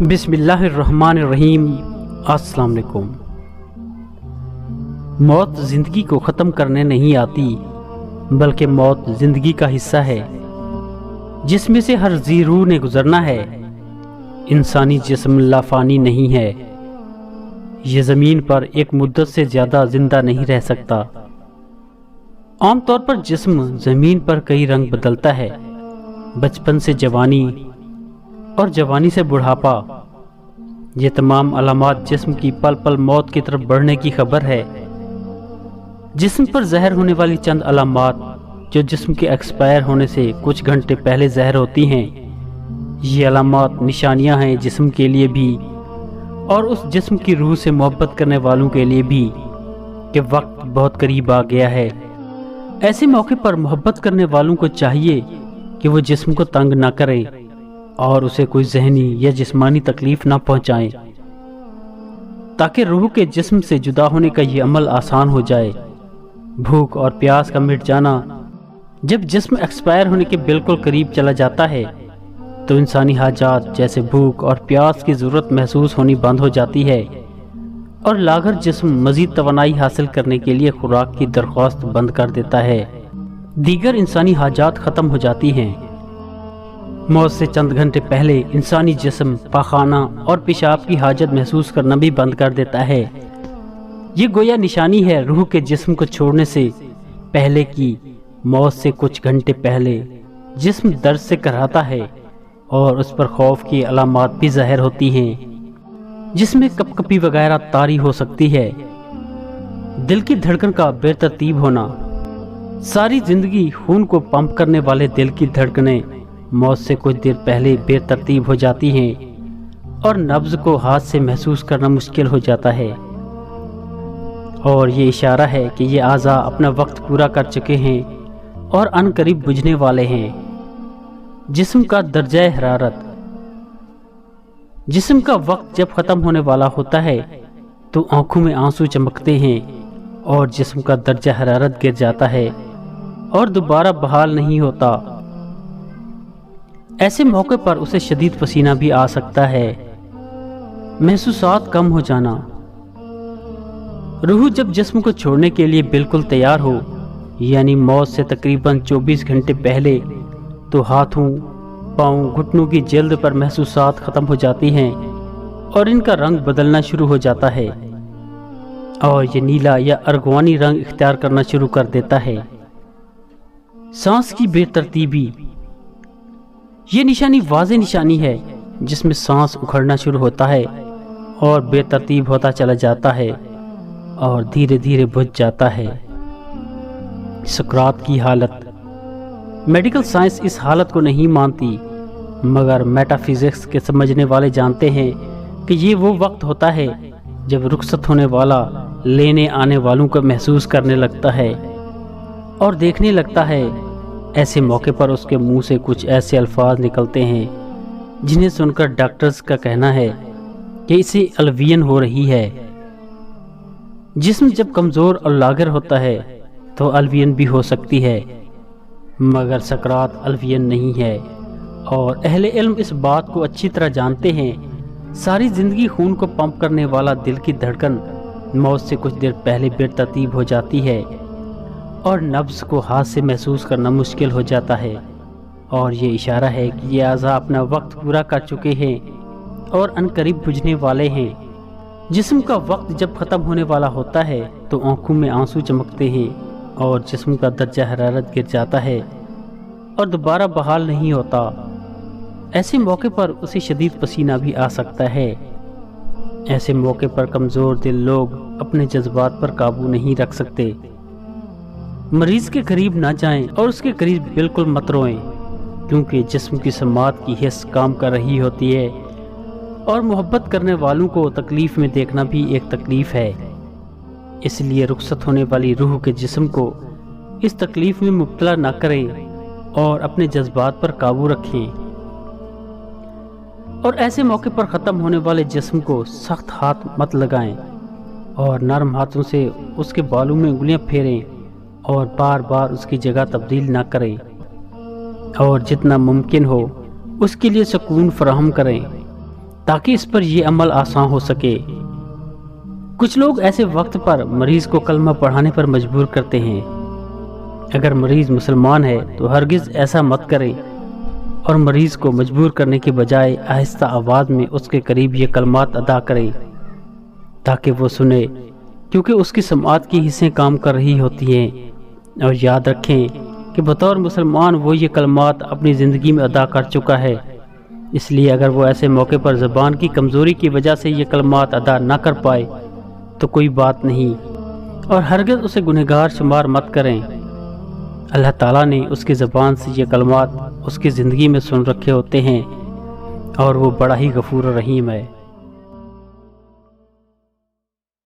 بسم اللہ الرحمن الرحیم۔ السلام علیکم۔ موت زندگی کو ختم کرنے نہیں آتی، بلکہ موت زندگی کا حصہ ہے جس میں سے ہر ذی روح نے گزرنا ہے۔ انسانی جسم لافانی نہیں ہے، یہ زمین پر ایک مدت سے زیادہ زندہ نہیں رہ سکتا۔ عام طور پر جسم زمین پر کئی رنگ بدلتا ہے، بچپن سے جوانی اور جوانی سے بڑھاپا۔ یہ تمام علامات جسم کی پل پل موت کی طرف بڑھنے کی خبر ہے۔ جسم پر ظاہر ہونے والی چند علامات جو جسم کے ایکسپائر ہونے سے کچھ گھنٹے پہلے ظاہر ہوتی ہیں، یہ علامات نشانیاں ہیں جسم کے لیے بھی اور اس جسم کی روح سے محبت کرنے والوں کے لیے بھی کہ وقت بہت قریب آ گیا ہے۔ ایسے موقع پر محبت کرنے والوں کو چاہیے کہ وہ جسم کو تنگ نہ کریں اور اسے کوئی ذہنی یا جسمانی تکلیف نہ پہنچائیں، تاکہ روح کے جسم سے جدا ہونے کا یہ عمل آسان ہو جائے۔ بھوک اور پیاس کا مٹ جانا: جب جسم ایکسپائر ہونے کے بالکل قریب چلا جاتا ہے تو انسانی حاجات جیسے بھوک اور پیاس کی ضرورت محسوس ہونی بند ہو جاتی ہے اور لاغر جسم مزید توانائی حاصل کرنے کے لیے خوراک کی درخواست بند کر دیتا ہے۔ دیگر انسانی حاجات ختم ہو جاتی ہیں۔ موت سے چند گھنٹے پہلے انسانی جسم پاخانہ اور پیشاب کی حاجت محسوس کرنا بھی بند کر دیتا ہے۔ یہ گویا نشانی ہے روح کے جسم کو چھوڑنے سے پہلے کی موت سے کچھ گھنٹے پہلے جسم درد سے کراہتا ہے اور اس پر خوف کی علامات بھی ظاہر ہوتی ہیں، جس میں کپ کپی وغیرہ طاری ہو سکتی ہے۔ دل کی دھڑکن کا بے ترتیب ہونا: ساری زندگی خون کو پمپ کرنے والے دل کی دھڑکنیں موت سے کچھ دیر پہلے بے ترتیب ہو جاتی ہیں اور نبض کو ہاتھ سے محسوس کرنا مشکل ہو جاتا ہے، اور یہ اشارہ ہے کہ یہ اعضاء اپنا وقت پورا کر چکے ہیں اور ان قریب بجھنے والے ہیں۔ جسم کا درجہ حرارت: جسم کا وقت جب ختم ہونے والا ہوتا ہے تو آنکھوں میں آنسو چمکتے ہیں اور جسم کا درجہ حرارت گر جاتا ہے اور دوبارہ بحال نہیں ہوتا۔ ایسے موقع پر اسے شدید پسینہ بھی آ سکتا ہے۔ محسوسات کم ہو جانا: روح جب جسم کو چھوڑنے کے لیے بالکل تیار ہو، یعنی موت سے تقریباً 24 گھنٹے پہلے، تو ہاتھوں، پاؤں، گھٹنوں کی جلد پر محسوسات ختم ہو جاتی ہیں اور ان کا رنگ بدلنا شروع ہو جاتا ہے اور یہ نیلا یا ارغوانی رنگ اختیار کرنا شروع کر دیتا ہے۔ سانس کی بے ترتیبی: یہ نشانی واضح نشانی ہے جس میں سانس اکھڑنا شروع ہوتا ہے اور بے ترتیب ہوتا چلا جاتا ہے اور دھیرے دھیرے بجھ جاتا ہے۔ سکرات کی حالت: میڈیکل سائنس اس حالت کو نہیں مانتی، مگر میٹا فزکس کے سمجھنے والے جانتے ہیں کہ یہ وہ وقت ہوتا ہے جب رخصت ہونے والا لینے آنے والوں کو محسوس کرنے لگتا ہے اور دیکھنے لگتا ہے۔ ایسے موقع پر اس کے منہ سے کچھ ایسے الفاظ نکلتے ہیں جنہیں سن کر ڈاکٹرز کا کہنا ہے کہ اسے الوین ہو رہی ہے۔ جسم جب کمزور اور لاغر ہوتا ہے تو الوین بھی ہو سکتی ہے، مگر سکرات الوین نہیں ہے، اور اہل علم اس بات کو اچھی طرح جانتے ہیں۔ ساری زندگی خون کو پمپ کرنے والا دل کی دھڑکن موت سے کچھ دیر پہلے بے ترتیب ہو جاتی ہے اور نبض کو ہاتھ سے محسوس کرنا مشکل ہو جاتا ہے، اور یہ اشارہ ہے کہ یہ اعضاء اپنا وقت پورا کر چکے ہیں اور ان قریب بجھنے والے ہیں۔ جسم کا وقت جب ختم ہونے والا ہوتا ہے تو آنکھوں میں آنسو چمکتے ہیں اور جسم کا درجہ حرارت گر جاتا ہے اور دوبارہ بحال نہیں ہوتا۔ ایسے موقع پر اسے شدید پسینہ بھی آ سکتا ہے۔ ایسے موقع پر کمزور دل لوگ اپنے جذبات پر قابو نہیں رکھ سکتے۔ مریض کے قریب نہ جائیں اور اس کے قریب بالکل مت روئیں، کیونکہ جسم کی سماعت کی حس کام کر رہی ہوتی ہے اور محبت کرنے والوں کو تکلیف میں دیکھنا بھی ایک تکلیف ہے۔ اس لیے رخصت ہونے والی روح کے جسم کو اس تکلیف میں مبتلا نہ کریں اور اپنے جذبات پر قابو رکھیں، اور ایسے موقع پر ختم ہونے والے جسم کو سخت ہاتھ مت لگائیں اور نرم ہاتھوں سے اس کے بالوں میں انگلیاں پھیریں اور بار بار اس کی جگہ تبدیل نہ کریں، اور جتنا ممکن ہو اس کے لیے سکون فراہم کریں۔ تاکہ اس پر یہ عمل آسان ہو سکے۔ کچھ لوگ ایسے وقت پر مریض کو کلمہ پڑھانے پر مجبور کرتے ہیں۔ اگر مریض مسلمان ہے تو ہرگز ایسا مت کریں اور مریض کو مجبور کرنے کے بجائے آہستہ آواز میں اس کے قریب یہ کلمات ادا کریں تاکہ وہ سنے، کیونکہ اس کی سماعت کی حصیں کام کر رہی ہوتی ہیں۔ اور یاد رکھیں کہ بطور مسلمان وہ یہ کلمات اپنی زندگی میں ادا کر چکا ہے، اس لیے اگر وہ ایسے موقع پر زبان کی کمزوری کی وجہ سے یہ کلمات ادا نہ کر پائے تو کوئی بات نہیں، اور ہرگز اسے گنہگار شمار مت کریں۔ اللہ تعالیٰ نے اس کی زبان سے یہ کلمات اس کی زندگی میں سن رکھے ہوتے ہیں، اور وہ بڑا ہی غفور و رحیم ہے۔